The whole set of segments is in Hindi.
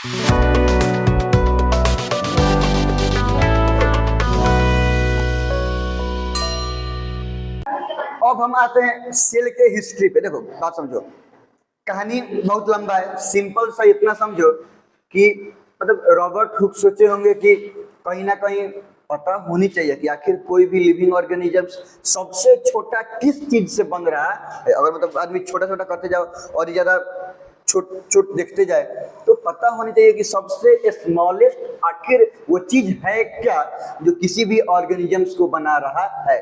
अब हम आते हैं सेल के हिस्ट्री पे। देखो बात समझो, कहानी बहुत लंबा है, सिंपल सा इतना समझो कि मतलब रॉबर्ट हुक सोचे होंगे कि कहीं ना कहीं पता होनी चाहिए कि आखिर कोई भी लिविंग ऑर्गेनिज्म सबसे छोटा किस चीज से बन रहा है। अगर मतलब आदमी छोटा छोटा करते जाओ और ये ज्यादा छोट छोट देखते जाए तो पता होनी चाहिए कि सबसे स्मॉलेस्ट आखिर वो चीज है क्या जो किसी भी ऑर्गेनिजम्स को बना रहा है।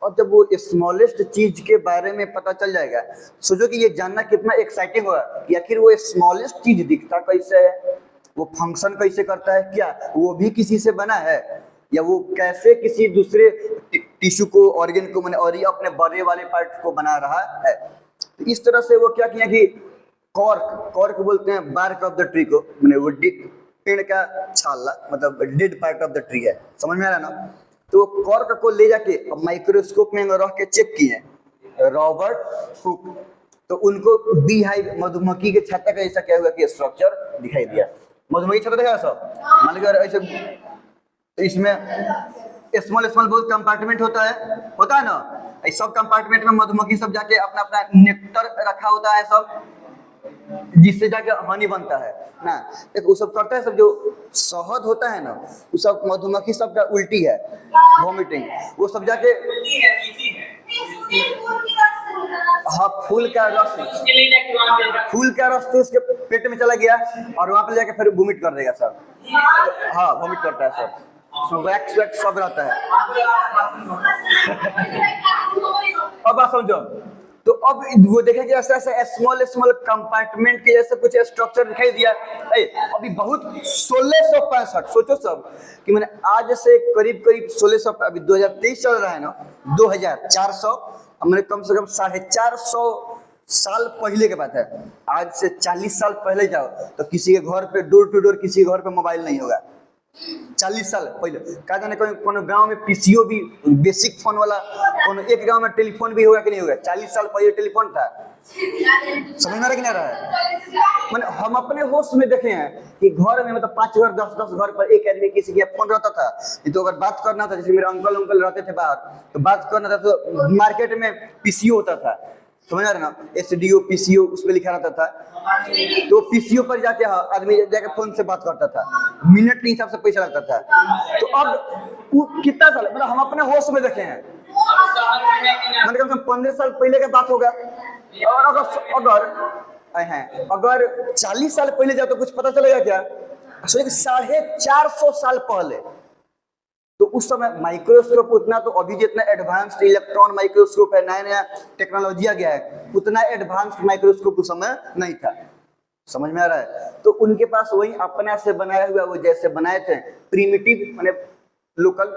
और जब वो स्मॉलेस्ट चीज के बारे में पता चल जाएगा, सोचो कि ये जानना कितना एक्साइटिंग होगा कि आखिर वो स्मॉलेस्ट चीज दिखता कैसे है, वो फंक्शन कैसे करता है, क्या वो भी किसी से बना है, या वो कैसे किसी दूसरे टिश्यू को ऑर्गन को और ये अपने बड़े वाले पार्ट को बना रहा है। तो इस तरह से वो क्या किया कि कॉर्क कॉर्क बोलते हैं बार्क ऑफ द ट्री को, मैंने वो पेड़ का छाला मतलब dead part of the tree है, समझ में आ रहा ना। तो कॉर्क को ले जाके अब माइक्रोस्कोप में रख के चेक किए रॉबर्ट हुक, तो उनको बी हाइव मधुमक्खी के छत्ता का ऐसा क्या हुआ कि स्ट्रक्चर दिखाई दिया। मधुमक्खी छत्ता देखा सब, मान लीजिए ऐसे इसमें स्मॉल स्मॉल बहुत कंपार्टमेंट होता है ना, इस सब कंपार्टमेंट में मधुमक्खी सब जाके अपना अपना नेक्टर रखा होता है सब, जिससे जाके हनी बनता है ना। एक वो सब करता है सब, जो शहद होता है ना वो सब मधुमक्खी सब का उल्टी है, वॉमिटिंग, वो सब जाके हाँ फूल का रस तो उसके पेट में चला गया और वहां पे जाके फिर वॉमिट कर देगा सब। हाँ वॉमिट करता है सब, उसमें वैक्स वैक्स सब रहता है। अब बात समझो, तो अब वो देखें कि ऐसा ऐसा स्मॉल स्मॉल कंपार्टमेंट के जैसे कुछ स्ट्रक्चर दिखाई दिया। अभी बहुत 1665 सोचो सब कि मैंने आज से करीब करीब 1600, अभी 2023 चल रहा है ना, 2400 मैंने कम से कम 450 साल पहले के बात है। आज से 40 साल पहले जाओ तो किसी के घर पे डोर टू डोर किसी के घर पे मोबाइल नहीं होगा। 40 साल पहले कहा जाने कोनो गांव में पीसीओ भी बेसिक फोन वाला, कोनो एक गांव में टेलीफोन भी होगा कि नहीं होगा। 40 साल पहले टेलीफोन था, समझ में नहीं आ रहा है। मैंने हम अपने होश में देखे हैं कि घर में मतलब 5 घर 10 घर पर एक आदमी किसी के फोन रहता था। तो अगर बात करना था, जैसे मेरे अंकल रहते थे बाहर, तो बात करना था तो मार्केट में पीसीओ होता था, समझ आ रहे ना, एसडीओ पीसीओ उस पर लिखा रहता था। तो पीसीओ पर जाके आदमी जाके फोन से बात करता था, मिनट के हिसाब से पैसा लगता था। तो अब वो कितना साल मतलब हम अपने होश में देखे हैं, मतलब कम से कम 15 साल पहले की बात होगा। और अगर 40 साल पहले जाओ तो कुछ पता चलेगा क्या? 450 साल पहले तो उस समय माइक्रोस्कोप उतना, तो अभी जितना एडवांस्ड इलेक्ट्रॉन माइक्रोस्कोप है, नया नया टेक्नोलॉजी आ गया है, उतना एडवांस्ड माइक्रोस्कोप उस समय नहीं था, समझ में आ रहा है। तो उनके पास वही अपने से बनाया हुआ, वो जैसे बनाए थे प्रीमिटिव माने लोकल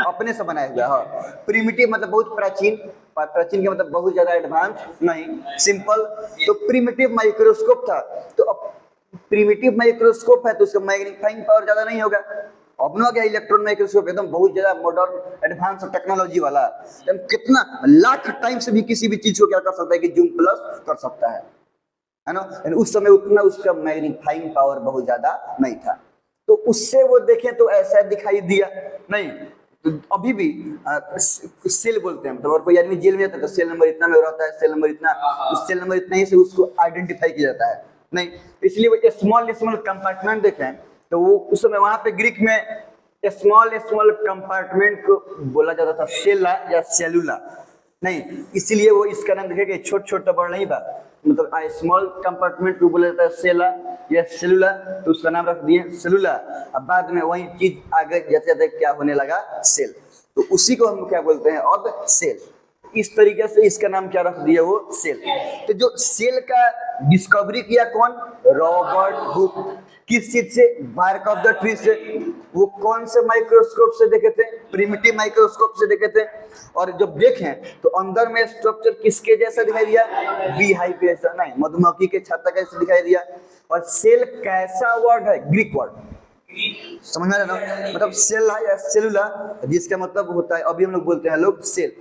अपने से बनाया हुआ, हाँ प्रीमिटिव मतलब बहुत प्राचीन, प्राचीन के मतलब बहुत ज्यादा एडवांस नहीं, सिंपल। तो प्रीमिटिव माइक्रोस्कोप था। तो अब प्रीमिटिव माइक्रोस्कोप है तो उसका मैग्नीफाइंग पावर ज्यादा नहीं होगा। अब ना क्या इलेक्ट्रॉन माइक्रोस्कोप एकदम बहुत ज्यादा मॉडर्न एडवांस टेक्नोलॉजी वाला, कितना लाख टाइम से भी किसी भी चीज को क्या कर सकता है कि जूम प्लस कर सकता है ना। उस समय उतना उसका मैग्नीफाइंग पावर बहुत ज्यादा नहीं था, तो उससे वो देखें तो ऐसा दिखाई दिया नहीं। तो अभी भी सेल बोलते हैं, तो अगर कोई आदमी जेल में जाता है तो सेल नंबर इतना में रहता है, सेल नंबर इतना, उस सेल नंबर इतना ही से उसको आइडेंटिफाई किया जाता है नहीं। इसलिए वो स्मॉल स्मॉल कंपार्टमेंट देखें तो वो उस समय वहां पे ग्रीक में स्मॉल स्मॉल कंपार्टमेंट को बोला जाता था सेला या सेलुला नहीं, इसलिए वो इसका नाम देखे कि छोट छोटा बड़ नहीं बा, मतलब स्मॉल कंपार्टमेंट को बोला जाता है सेला या सेलुला, तो उसका नाम रख दिए सेलुला। अब बाद में वही चीज आगे जाते जाते क्या होने लगा सेल, तो उसी को हम क्या बोलते हैं अब सेल। इस तरीके से इसका नाम क्या रख दिया वो सेल। तो जो सेल का डिस्कवरी किया कौन? Robert Hooke. किस चीज से? बार्क ऑफ द ट्री से। वो कौन से माइक्रोस्कोप से देखे थे? प्रिमिटिव माइक्रोस्कोप से देखे थे। और जब देखें तो अंदर में स्ट्रक्चर किसके जैसा दिखाई दिया? बी हाइव जैसा नहीं, मधुमक्खी के छत्ता कैसे दिखाई दिया। और सेल कैसा वर्ड है? ग्रीक वर्ड, समझ में आ रहा है ना, मतलब सेल है या सेलुला, जिसका मतलब होता है अभी हम लोग बोलते हैं लोग सेल।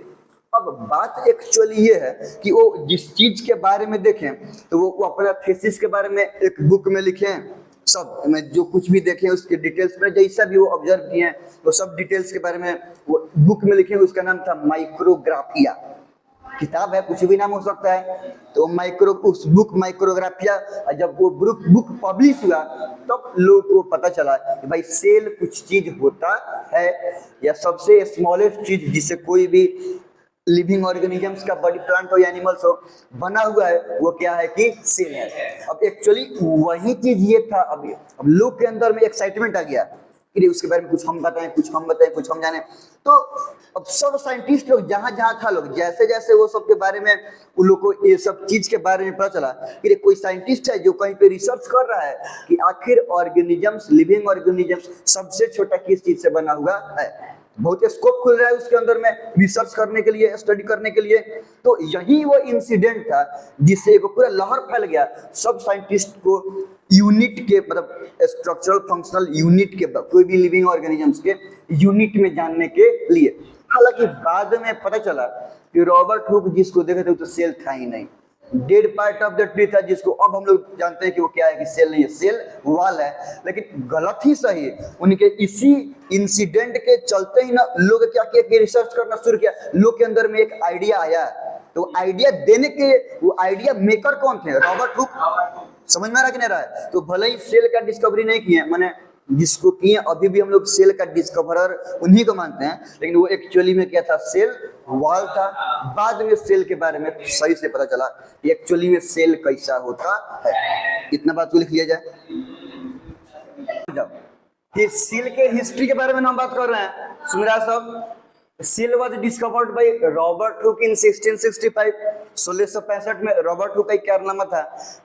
अब बात एक्चुअली ये है कि वो जिस चीज के बारे में देखें तो वो अपना थीसिस के बारे में एक बुक में लिखें सब मैं जो कुछ भी देखे उसके डिटेल्स में जैसा भी वो ऑब्जर्व किए हैं वो सब डिटेल्स के बारे में वो बुक में लिखे। उसका नाम था माइक्रोग्राफिया। किताब है, कुछ भी नाम हो सकता है। तो उस बुक माइक्रोग्राफिया जब वो बुक पब्लिश हुआ तब लोग को पता चला कि भाई सेल कुछ चीज होता है, या सबसे स्मॉलेस्ट चीज जिससे कोई भी लिविंग ऑर्गेनिजम्स का बॉडी, प्लांट हो या एनिमल्स हो, बना हुआ है, वो क्या है कि सेल है। अब एक्चुअली वही चीज ये था। अब लोग के अंदर में एक्साइटमेंट आ गया कि उसके बारे में कुछ हम बताएं, कुछ हम बताएं, कुछ हम जाने। तो अब सब साइंटिस्ट लोग जहां जहां था, लोग जैसे जैसे वो सब के बारे में उन लोग को ये सब चीज के बारे में पता चला कि कोई साइंटिस्ट है जो कहीं पे रिसर्च कर रहा है कि आखिर ऑर्गेनिजम्स, लिविंग ऑर्गेनिजम्स सबसे छोटा किस चीज से बना हुआ है। बहुत स्कोप खुल रहा है उसके अंदर में रिसर्च करने के लिए, स्टडी करने के लिए। तो यही वो इंसिडेंट था जिससे एक पूरा लहर फैल गया सब साइंटिस्ट को यूनिट के, मतलब स्ट्रक्चरल फंक्शनल यूनिट के, कोई भी लिविंग ऑर्गेनिजम्स के यूनिट में जानने के लिए। हालांकि बाद में पता चला कि रॉबर्ट हुक जिसको देखे थे वो तो सेल था ही नहीं, dead part of the tree था, जिसको अब हम लोग जानते हैं कि वो क्या है कि सेल नहीं है, सेल वॉल है। लेकिन गलत ही सही, उनके इसी इंसिडेंट के चलते ही ना लोग क्या किया कि रिसर्च करना शुरू किया। लोग के अंदर में एक आइडिया आया, तो आइडिया देने के वो आइडिया मेकर कौन थे? Robert Hooke. समझ में आ रहा कि नहीं रहा है? तो भले ही सेल का डिस्कवरी नहीं किए, मैंने जिसको किए अभी भी हम लोग सेल का डिस्कवरर उन्हीं को मानते हैं, लेकिन वो एक्चुअली में क्या था? सेल वॉल था। बाद में सेल के बारे में सही से पता चला कि एक्चुअली में सेल कैसा होता है। इतना बात को लिख लिया जाए। कि सेल के हिस्ट्री के बारे में हम बात कर रहे हैं सुमिरा साहब। Cell was discovered by Robert Hooke in 1665। 1665 में रॉबर्ट हुक का कारनामा था।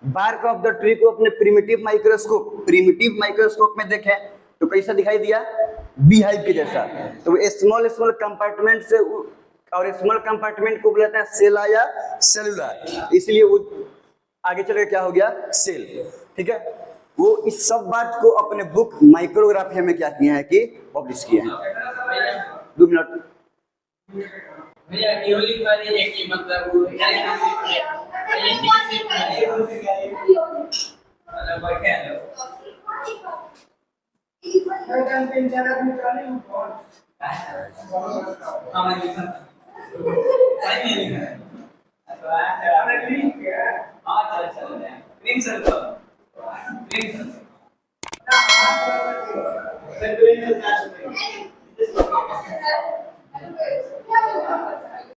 बार्क ऑफ द ट्री को अपने प्रिमिटिव माइक्रोस्कोप में देखें तो कैसा दिखाई दिया? बी हाइव के जैसा। तो स्मॉल स्मॉल कंपार्टमेंट से, और स्मॉल कंपार्टमेंट को बोलते हैं सेला या सेलुला, इसलिए वो आगे चल के क्या हो गया? सेल। ठीक है, वो इस सब बात को अपने बुक माइक्रोग्राफिया में क्या किए हैं कि पब्लिश किए हैं। 2 मिनट भैया ये लिख पा रही है कि मतलब वो